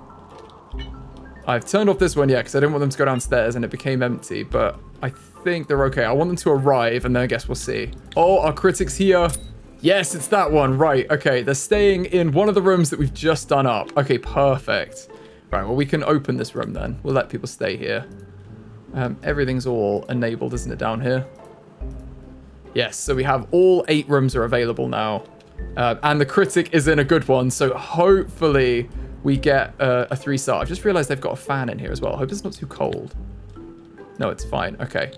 I've turned off this one, yeah, because I didn't want them to go downstairs and it became empty. But I think they're okay. I want them to arrive and then I guess we'll see. Oh, our critic's here. Yes, it's that one. Right. Okay. They're staying in one of the rooms that we've just done up. Okay, perfect. Right. Well, we can open this room then. We'll let people stay here. Everything's all enabled, isn't it, down here? Yes. So we have all 8 rooms are available now. And the critic is in a good one. So hopefully we get a 3-star. I've just realized they've got a fan in here as well. I hope it's not too cold. No, it's fine. Okay.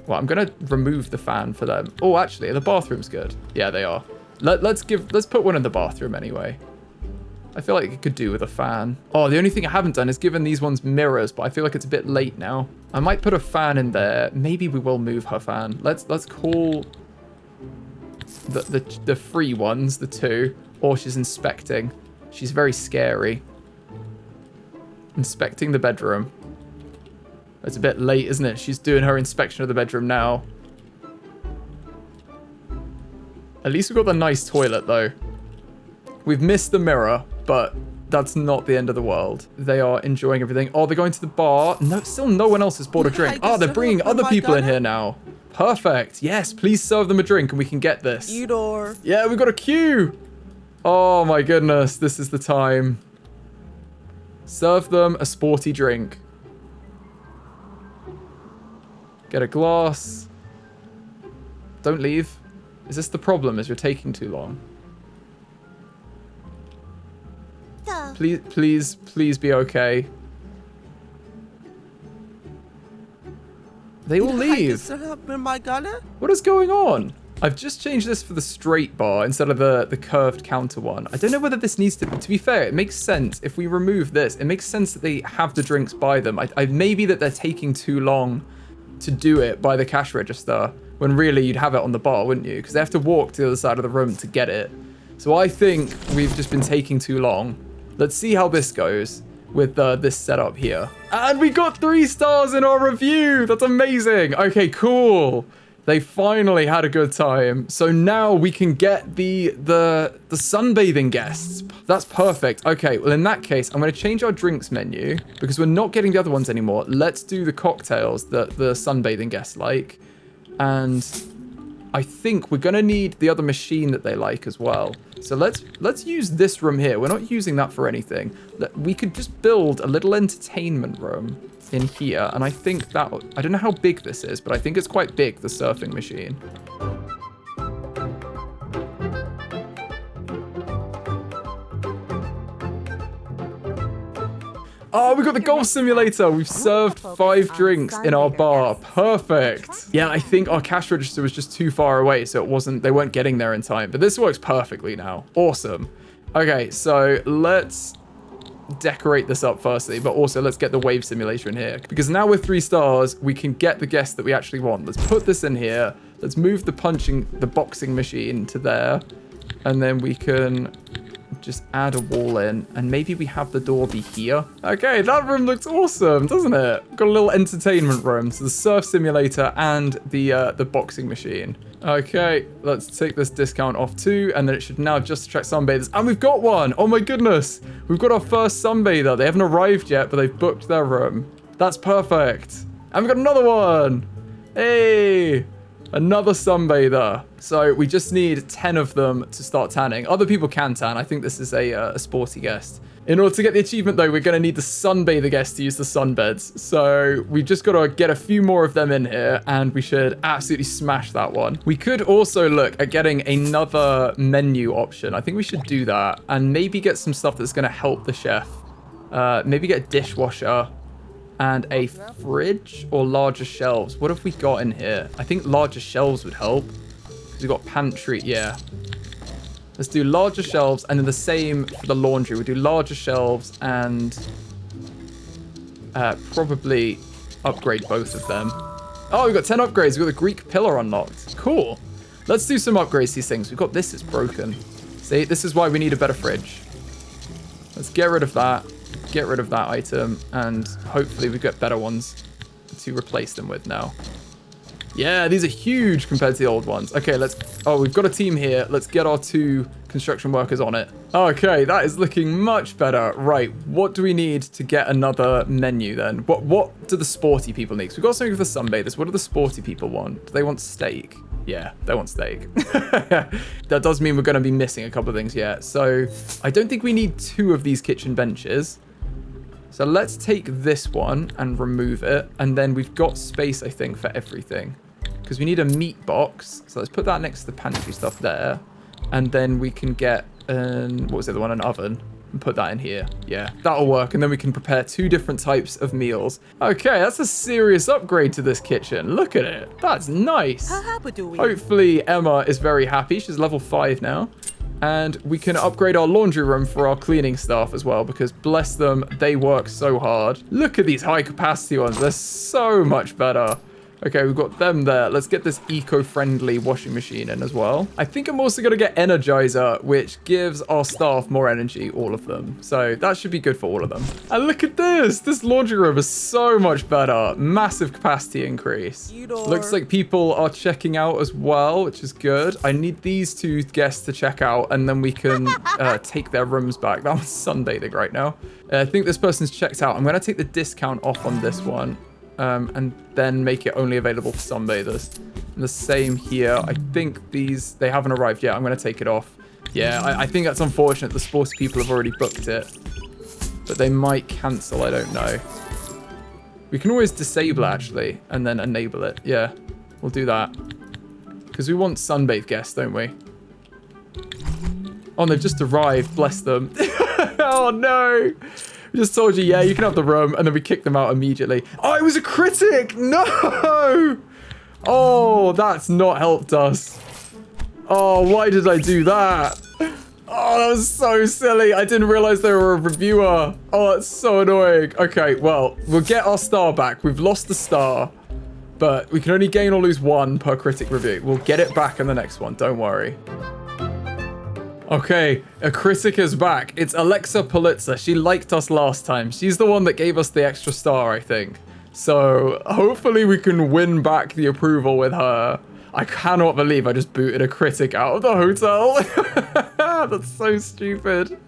Well, I'm going to remove the fan for them. Oh, actually, the bathroom's good. Yeah, they are. Let's put one in the bathroom anyway. I feel like it could do with a fan. Oh, the only thing I haven't done is given these ones mirrors, but I feel like it's a bit late now. I might put a fan in there. Maybe we will move her fan. Let's call the free ones, the 2. Or she's inspecting. She's very scary. Inspecting the bedroom. It's a bit late, isn't it? She's doing her inspection of the bedroom now. At least we've got the nice toilet, though. We've missed the mirror, but that's not the end of the world. They are enjoying everything. Oh, they're going to the bar. No, still no one else has bought a drink. Oh, they're bringing other people in here now. Perfect. Yes, please serve them a drink and we can get this. Eudor. Yeah, we've got a queue. Oh my goodness, this is the time. Serve them a sporty drink. Get a glass. Don't leave. Is this the problem? Is you're taking too long? Please be okay. They will leave. What is going on? I've just changed this for the straight bar instead of the curved counter one. I don't know whether this needs to be fair, it makes sense. If we remove this, it makes sense that they have the drinks by them. Maybe that they're taking too long to do it by the cash register when really you'd have it on the bar, wouldn't you? Because they have to walk to the other side of the room to get it. So I think we've just been taking too long. Let's see how this goes with this setup here. And we got 3 stars in our review. That's amazing. Okay, cool. They finally had a good time. So now we can get the sunbathing guests. That's perfect. Okay, well, in that case, I'm going to change our drinks menu because we're not getting the other ones anymore. Let's do the cocktails that the sunbathing guests like. And I think we're going to need the other machine that they like as well. So let's use this room here. We're not using that for anything. We could just build a little entertainment room in here. And I think that, I don't know how big this is, but I think it's quite big, the surfing machine. Oh, we got the golf simulator. We've served 5 drinks in our bar. Perfect. Yeah, I think our cash register was just too far away, so they weren't getting there in time. But this works perfectly now. Awesome. Okay, so let's decorate this up firstly, but also let's get the wave simulator in here. Because now with 3 stars, we can get the guests that we actually want. Let's put this in here. Let's move the boxing machine to there. And then we can just add a wall in, and maybe we have the door be here. Okay, that room looks awesome, doesn't it? Got a little entertainment room, so the surf simulator and the boxing machine. Okay, let's take this discount off too, and then it should now just attract sunbathers. And we've got one! Oh my goodness! We've got our first sunbather. They haven't arrived yet, but they've booked their room. That's perfect. And we've got another one! Hey! Another sunbather. So we just need 10 of them to start tanning. Other people can tan. I think this is a sporty guest. In order to get the achievement, though, we're going to need the sunbather guest to use the sunbeds. So we've just got to get a few more of them in here, and we should absolutely smash that one. We could also look at getting another menu option. I think we should do that, and maybe get some stuff that's going to help the chef. Maybe get a dishwasher and a fridge or larger shelves. What have we got in here? I think larger shelves would help. We've got pantry, yeah. Let's do larger shelves, and then the same for the laundry. We'll do larger shelves and probably upgrade both of them. Oh, we've got 10 upgrades. We've got the Greek pillar unlocked. Cool. Let's do some upgrades to these things. We've got this is broken. See, this is why we need a better fridge. Let's get rid of that. Get rid of that item, and hopefully we get better ones to replace them with now. Yeah, these are huge compared to the old ones. Okay, oh, we've got a team here. Let's get our 2 construction workers on it. Okay, that is looking much better. Right, what do we need to get another menu then? What do the sporty people need? So we've got something for the sunbathers. What do the sporty people want? Do they want steak? Yeah, they want steak. That does mean we're going to be missing a couple of things yet. So I don't think we need 2 of these kitchen benches. So let's take this one and remove it. And then we've got space, I think, for everything. Because we need a meat box. So let's put that next to the pantry stuff there. And then we can get, what was the other one? An oven. And put that in here. Yeah, that'll work. And then we can prepare 2 different types of meals. Okay, that's a serious upgrade to this kitchen. Look at it. That's nice. Hopefully Emma is very happy. She's level 5 now. And we can upgrade our laundry room for our cleaning staff as well, because bless them, they work so hard. Look at these high capacity ones. They're so much better. Okay, we've got them there. Let's get this eco-friendly washing machine in as well. I think I'm also going to get Energizer, which gives our staff more energy, all of them. So that should be good for all of them. And look at this. This laundry room is so much better. Massive capacity increase. Looks like people are checking out as well, which is good. I need these 2 guests to check out, and then we can take their rooms back. That one's sunbathing right now. I think this person's checked out. I'm going to take the discount off on this one. And then make it only available for sunbathers. And the same here. I think they haven't arrived yet. I'm going to take it off. Yeah, I think that's unfortunate. The sporty people have already booked it. But they might cancel. I don't know. We can always disable it, actually, and then enable it. Yeah, we'll do that. Because we want sunbathe guests, don't we? Oh, they've just arrived. Bless them. Oh, no. We just told you, yeah, you can have the room, and then we kicked them out immediately. Oh, it was a critic! No! Oh, that's not helped us. Oh, why did I do that? Oh, that was so silly. I didn't realize they were a reviewer. Oh, that's so annoying. Okay, well, we'll get our star back. We've lost the star, but we can only gain or lose 1 per critic review. We'll get it back in the next one. Don't worry. Okay, a critic is back. It's Alexa Politzer. She liked us last time. She's the one that gave us the extra star, I think. So hopefully we can win back the approval with her. I cannot believe I just booted a critic out of the hotel. That's so stupid.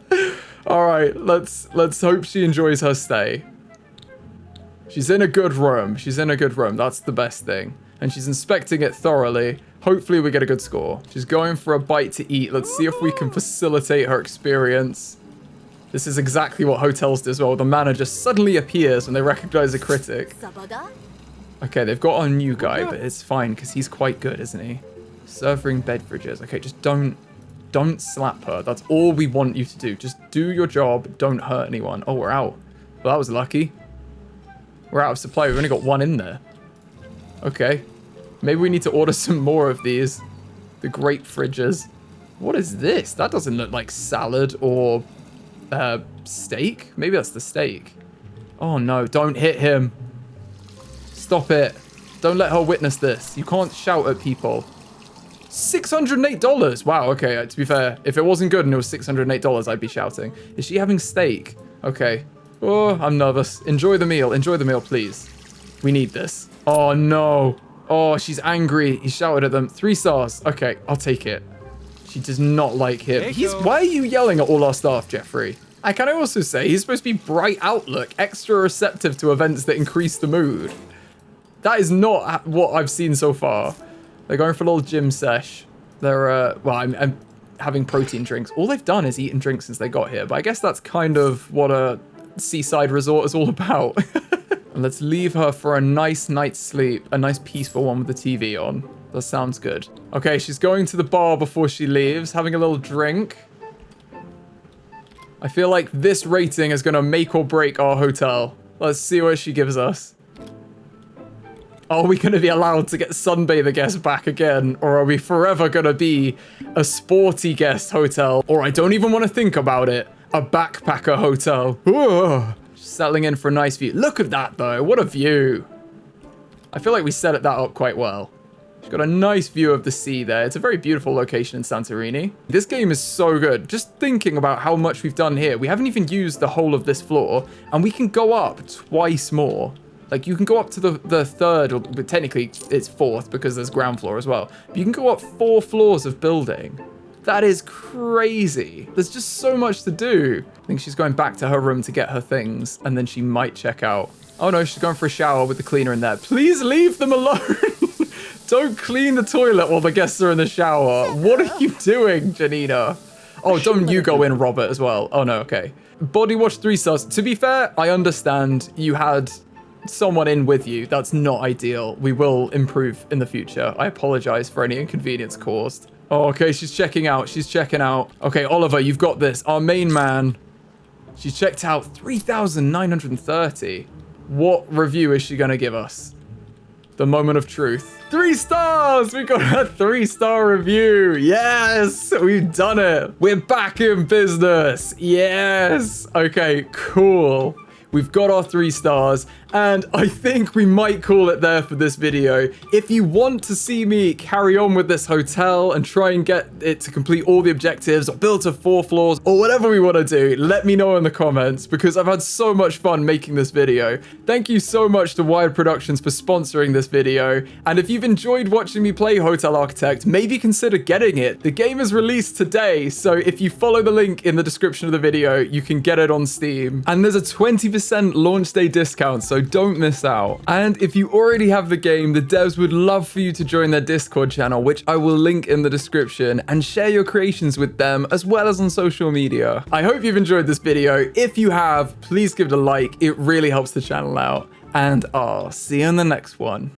All right, let's hope she enjoys her stay. She's in a good room. She's in a good room. That's the best thing. And she's inspecting it thoroughly. Hopefully we get a good score. She's going for a bite to eat. Let's see if we can facilitate her experience. This is exactly what hotels do as well. The manager suddenly appears when they recognize a critic. Okay, they've got our new guy, but it's fine because he's quite good, isn't he? Serving beverages. Okay, just don't slap her. That's all we want you to do. Just do your job. Don't hurt anyone. Oh, we're out. Well, that was lucky. We're out of supply. We've only got 1 in there. Okay. Maybe we need to order some more of these. The great fridges. What is this? That doesn't look like salad or steak. Maybe that's the steak. Oh, no. Don't hit him. Stop it. Don't let her witness this. You can't shout at people. $608. Wow, okay, to be fair, if it wasn't good and it was $608, I'd be shouting. Is she having steak? Okay. Oh, I'm nervous. Enjoy the meal, please. We need this. Oh, no. Oh, she's angry. He shouted at them. 3 stars. Okay, I'll take it. She does not like him. Why are you yelling at all our staff, Jeffrey? And can I also say, he's supposed to be bright outlook, extra receptive to events that increase the mood. That is not what I've seen so far. They're going for a little gym sesh. They're, well, I'm having protein drinks. All they've done is eat and drink since they got here. But I guess that's kind of what a seaside resort is all about. And let's leave her for a nice night's sleep. A nice peaceful one with the TV on. That sounds good. Okay, she's going to the bar before she leaves, having a little drink. I feel like this rating is going to make or break our hotel. Let's see what she gives us. Are we going to be allowed to get sunbather guests back again? Or are we forever going to be a sporty guest hotel? Or I don't even want to think about it. A backpacker hotel. Ooh. Settling in for a nice view. Look at that, though. What a view. I feel like we set that up quite well. She's got a nice view of the sea there. It's a very beautiful location in Santorini. This game is so good. Just thinking about how much we've done here. We haven't even used the whole of this floor. And we can go up twice more. Like, you can go up to the third, or but technically it's fourth because there's ground floor as well. But you can go up 4 floors of building. That is crazy. There's just so much to do. I think she's going back to her room to get her things, and then she might check out. Oh no, she's going for a shower with the cleaner in there. Please leave them alone. Don't clean the toilet while the guests are in the shower. What are you doing, Janina? Oh, don't you go in, Robert, as well. Oh no, okay. Body wash 3 stars. To be fair, I understand you had someone in with you. That's not ideal. We will improve in the future. I apologize for any inconvenience caused. Oh, okay, she's checking out. She's checking out. Okay, Oliver, you've got this. Our main man. She's checked out 3,930. What review is she going to give us? The moment of truth. 3 stars! We got a 3-star review. Yes! We've done it. We're back in business. Yes! Okay, cool. We've got our 3 stars, and I think we might call it there for this video. If you want to see me carry on with this hotel and try and get it to complete all the objectives or build to 4 floors or whatever we want to do, let me know in the comments because I've had so much fun making this video. Thank you so much to Wired Productions for sponsoring this video. And if you've enjoyed watching me play Hotel Architect, maybe consider getting it. The game is released today, so if you follow the link in the description of the video, you can get it on Steam. And there's a 20% launch day discount, so don't miss out. And if you already have the game, the devs would love for you to join their Discord channel, which I will link in the description, and share your creations with them as well as on social media. I hope you've enjoyed this video. If you have, please give it a like. It really helps the channel out. And I'll see you in the next one.